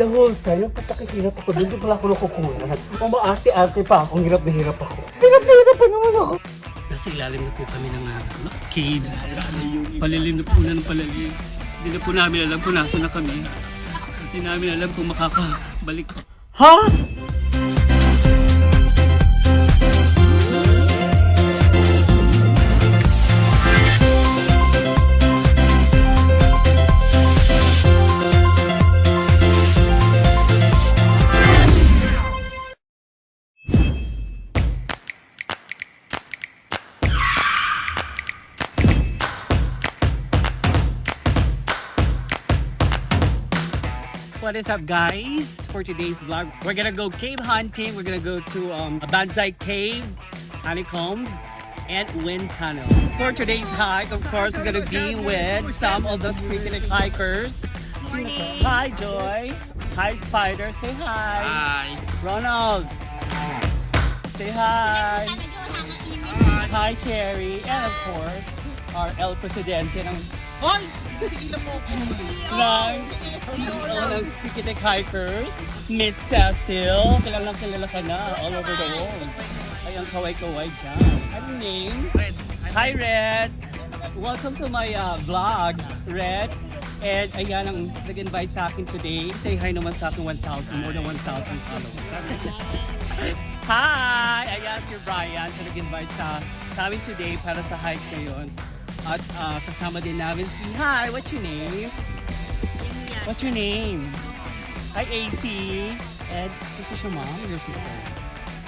The whole time, napakahirap ako. Doon pala ako nakukunan. Umaarte-arte pa ako. Hirap na hirap ako. Hirap na hirap pa naman ako. Nasa ilalim na po kami ng cave. Palilim na po na ng palalim. Hindi na po namin alam kung nasa na kami. Hindi namin alam kung makakabalik. Ha? What is up, guys? For today's vlog, we're gonna go cave hunting. We're gonna go to a Banzai cave, honeycomb, and wind tunnel. For today's hike, of course, we're gonna be with some of the freaking hikers. Morning. Hi, Joy. Hi, Spider. Say hi. Hi. Ronald. Say hi. Hi, Cherry. And of course, our El Presidente ng Hoy! Tigilan mo ako! ng CEO ng Speakitek Hikers, Miss Cecil. Kilala ka na all over the world. Ay, ang kaway-kaway dyan. Anong name? Red. Hi, Red! Welcome to my vlog, Red. And ayan ang nag-invite sa akin today. Say hi naman sa akin 1,000, more than 1,000 followers. Hi! Ayan si Brian sa nag-invite sa amin today para sa hike ngayon. At kasama din namin si Hi, what's your name? What's your name? Hi, AC. And this is your mom or your sister?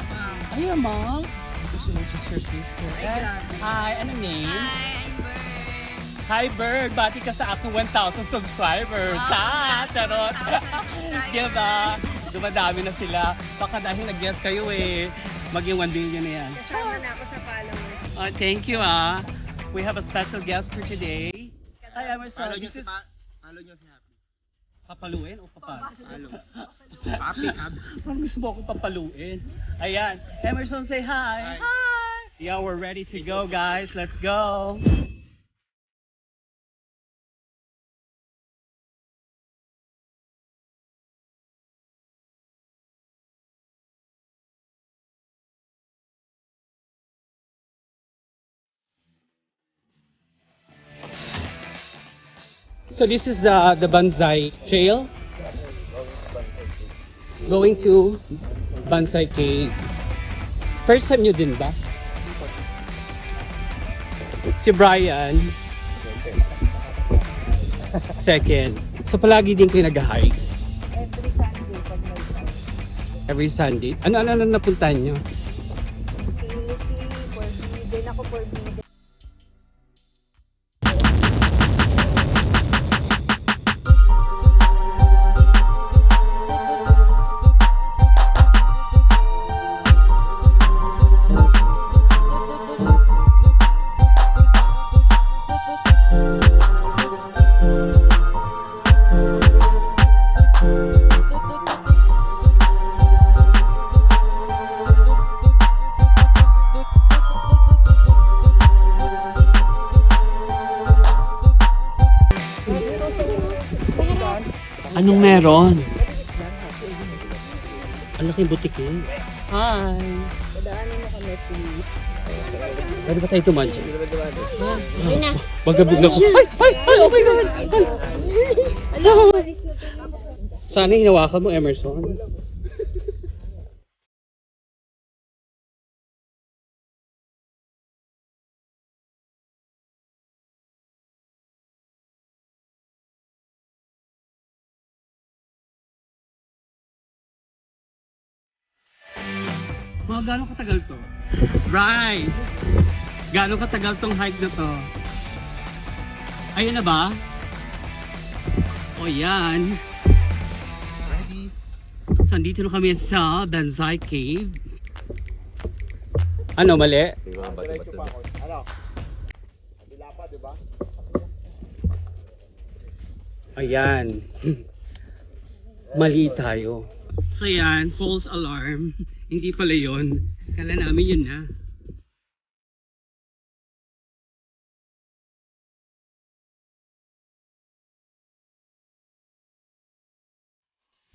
Mom. Ay, your mom? This is your sister. And, hi, anong name? Hi, I'm Bird. Hi, Bird. Bati ka sa aking 1,000 subscribers. Wow, Charot. 1,000 Diba? Dumadami na sila. Baka dahil nag-guess kayo maging 1 billion na yan. Kasama na ako sa followers. Thank you We have a special guest for today. Hi, Emerson. Follow nyo This si is Hapi. papaluin o papal? Follow. Hapi, Hapi. Parang gusto mo akong papaluin. Ayan. Emerson, say hi. Hi. Yeah, we're ready to go, guys. Let's go. So this is the Banzai trail going to Banzai Cave. First time nyo din ba? Si Brian. Second. So palagi din kayo nag-hike? Every Sunday pag may time. Every Sunday? Ano napuntahan nyo? Forbidden ako forbidden. Anong meron? Ang laking butike. Hi! Padaanin mo kami, please. Pwede ba tayo tumadya? Ayun na. Bagabog na ko. Ay! Oh my God! Alam mo, malis na to. Sana hinawakan mo, Emerson. Mga gano'ng katagal to? Right! Gano'ng katagal tong hike na to? Ayun na ba? O yan. Ready? So, andito na kami sa Banzai Cave. Ano, mali? Ayan. Mali tayo. So yan, false alarm. Hindi pala yun. Kala namin yun na.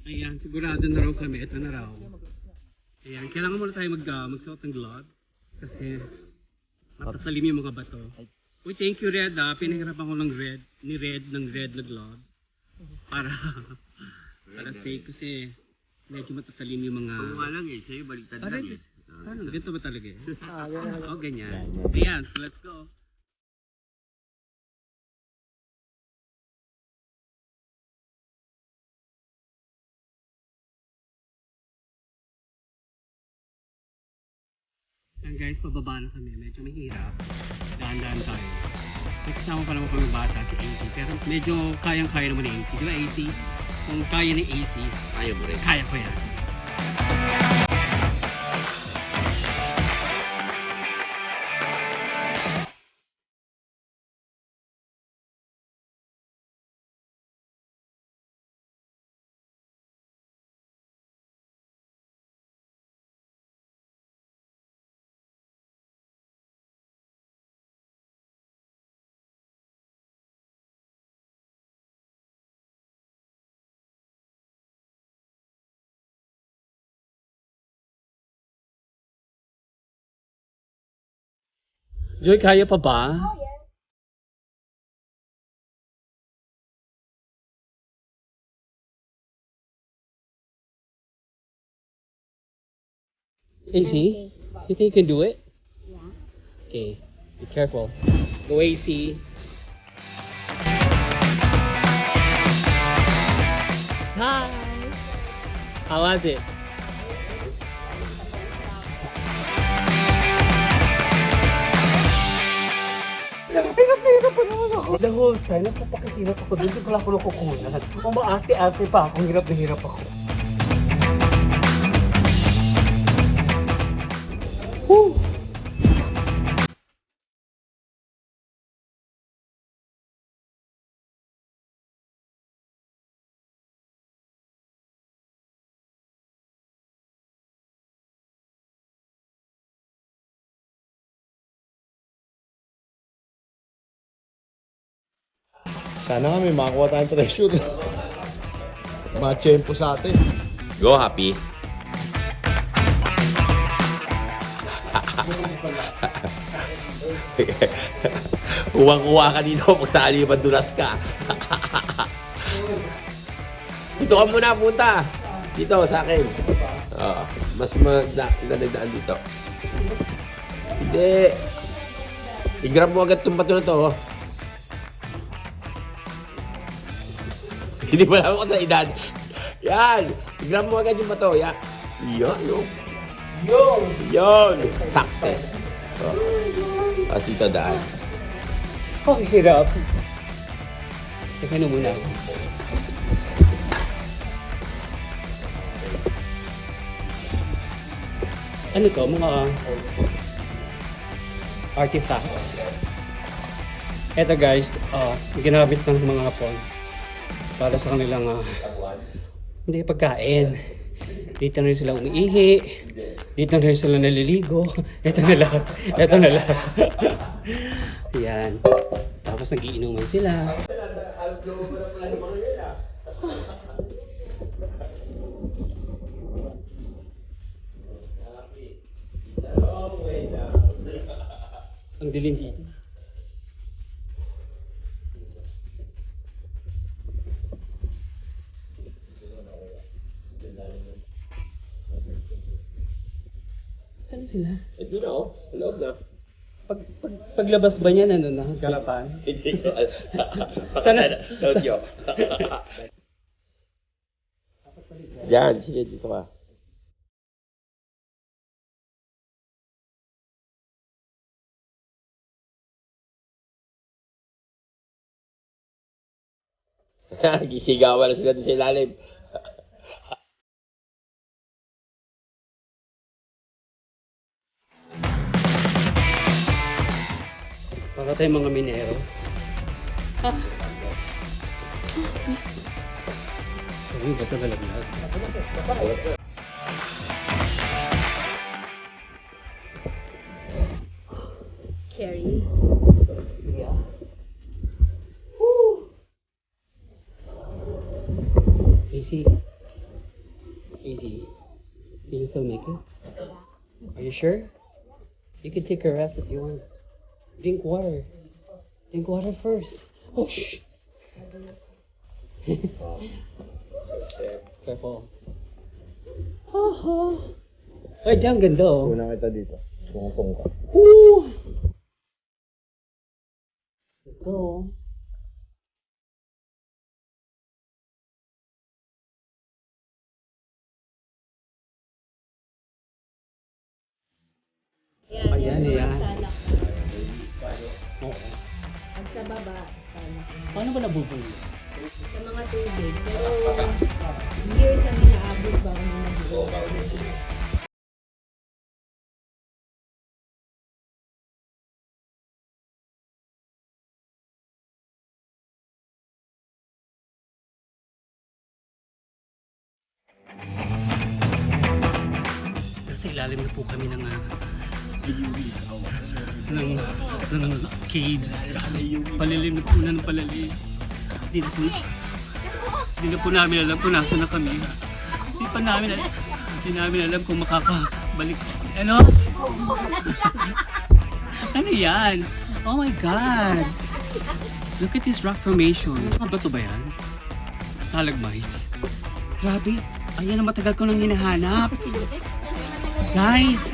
Ayan, sigurado na raw kami. Ito na raw. Ayan, kailangan muna tayo magsuot ng gloves. Kasi matatalim yung mga bato. Uy, thank you Red ah. Pinahirapan ko ng Red na gloves. Para safe kasi medyo matatalim yung mga... Kung nga lang eh, sa'yo baliktad lang eh. Paano? Ganito ba talaga eh? Ganun. Oh, ganyan. Ayan, so let's go. Ayan guys, pababa na kami. Medyo mahirap. Dahan-dahan tayo. May kasama pa naman kami bata si AC. Pero medyo kayang-kaya naman ni AC. Di ba AC? Kung kaya ni AC, Ayaw mo rin. kaya ko yan. Joy, kaya pa ba? AC, you think you can do it? Yeah. Okay, be careful. Go AC. Hi! How was it? The whole time, nagpapakahirap ako doon. Hindi ko lang ako nakukunan. Umaarte-arte pa ako. Hirap na hirap ako. Whew! Sana nga may makakuha tayong treasure. Machempo sa atin. Go, Happy. Uwang-uwa ka dito pag sakali madulas ka. Dito ka muna, punta. Dito, sa akin. Mas magdadaan dito. Hindi. I-grab mo agad itong bato na to. Hindi pa naman ako sa edad. Yan. I-grab mo agad yung bato. Yan. Yan, no? Yon. Success. Tapos dito daan. Ang hirap. Teka na muna. Ano to? Mga artifacts. Eto guys, ginamit ng mga hapon para sa kanilang hindi pagkain. Dito na rin sila umiihi. Dito na rin sila naliligo. Ito na lang. Ito na lang. Yan. Tapos nag-iinuman sila. Ang dilim dito. Saan sila? Ito na, oh. Loob na. Paglabas ba niyan, ano na? Garapan? Hindi ko alam. Sana. Don't you? Yan, sige, dito ka. Gisigawan na sila din sa ilalim. Para tayong mga minero. Ay, ba't na nalaglag? Carrie. Yeah. AC. Easy. Can you still make it? Are you sure? You can take a rest if you want. Drink water. Drink water first. Oh, shh. Careful. Ay, diyan ganda oh. Una kita dito. Tungtong ka. Woo! Ito. Ayan, ayan. Stalak. Oo. Pag sa baba, stalak. Paano ba nabubulo? Sa mga tubig. Pero years ang inaabot ba kung nabubuo. Nasa ilalim na po kami ng cave. Palilim na po ng palalim. Hindi na po namin alam kung nasa na kami. Hindi namin alam kung makakabalik. Ano? Ano yan? Oh my God! Look at this rock formation. Ano ba ito ba yan? Stalagmites. Grabe. Ayan ang matagal ko nang hinahanap. Guys,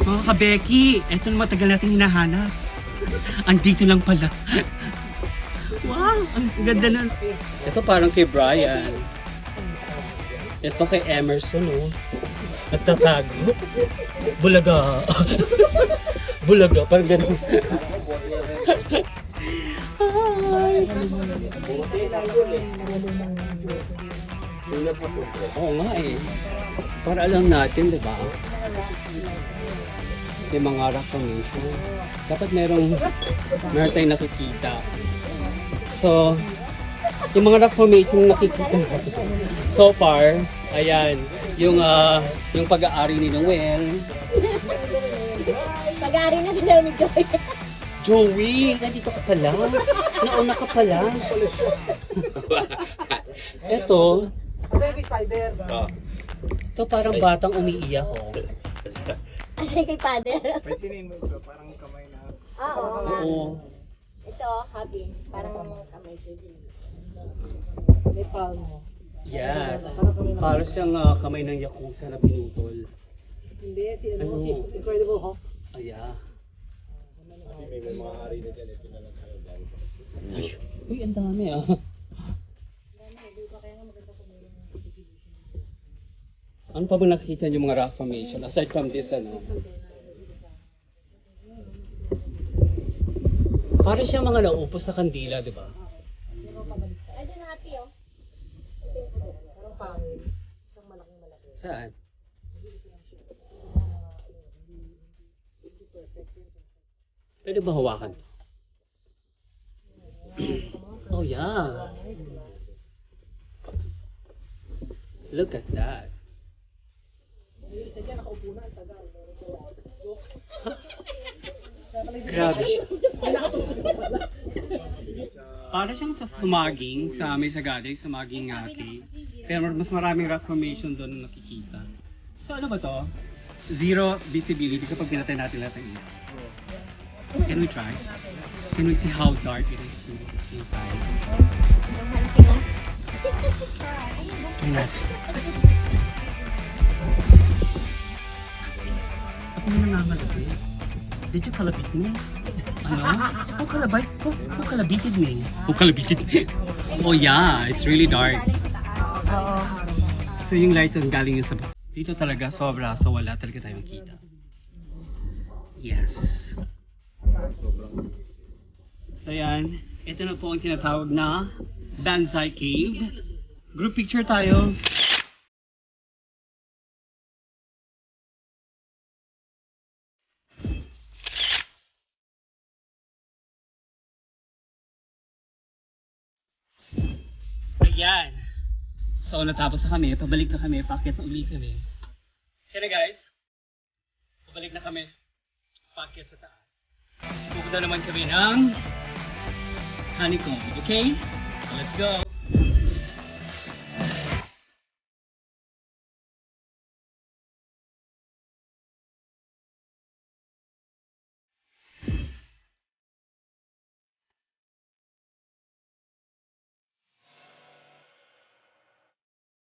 mga kabeki, eto na matagal natin hinahanap. Andito lang pala. Wow, ang ganda nun. Ito parang kay Brian. Ito kay Emerson, oh. Nagtatago. Bulaga. Bulaga, parang gano'n. Oo nga eh. Para alam natin, di ba? Yung mga rock formation. Dapat meron tayong nakikita. So, yung mga rock formation nakikita natin. So far, ayan, yung pag-aari ni Noel. Pag-aari na din daw ni Joy. Joey, nandito ka pala. Nauna ka pala. Eto. Ito parang batang umiiyak oh. Kasi kay father. Pansinin mo ito, parang kamay na. Oo nga. Oo. Ito, Hapi. Parang kamay ko din. May palmo. Yes. Para siyang kamay ng Yakuza na pinutol. Hindi, si Incredible Hulk. Aya. May mga hari na dyan, ito na lang talaga. Uy, ang dami ah. Ano pa ba nakikita niyo mga rock formation aside from this ano? Para siya mga naupos na kandila, di ba? Ay, doon Happy oh. Parang pangil. Isang malaki. Saan? Pwede ba hawakan to? Oh yeah. Look at that. Grabe. Para siyang sa sumaging, sa may sagada, sumaging cave. Pero mas maraming rock formation doon na nakikita. So ano ba to? Zero visibility kapag pinatay natin lahat ng ilaw. Can we try? Can we see how dark it is inside? Try natin. Ako na nangangalabit. Did you kalabit me? Ano? Who kalabited me? Who kalabited me? Oh yeah, it's really dark. So yung light ang galing yun sa dito talaga sobra, so wala talaga tayong kita. Yes. So yan, ito na po ang tinatawag na Banzai Cave. Group picture tayo. Ayan. So natapos na kami, pabalik na kami, paakyat na uli kami. Kaya guys, pabalik na kami, paakyat sa taas. Pupunta naman kami ng honeycomb, okay? So let's go!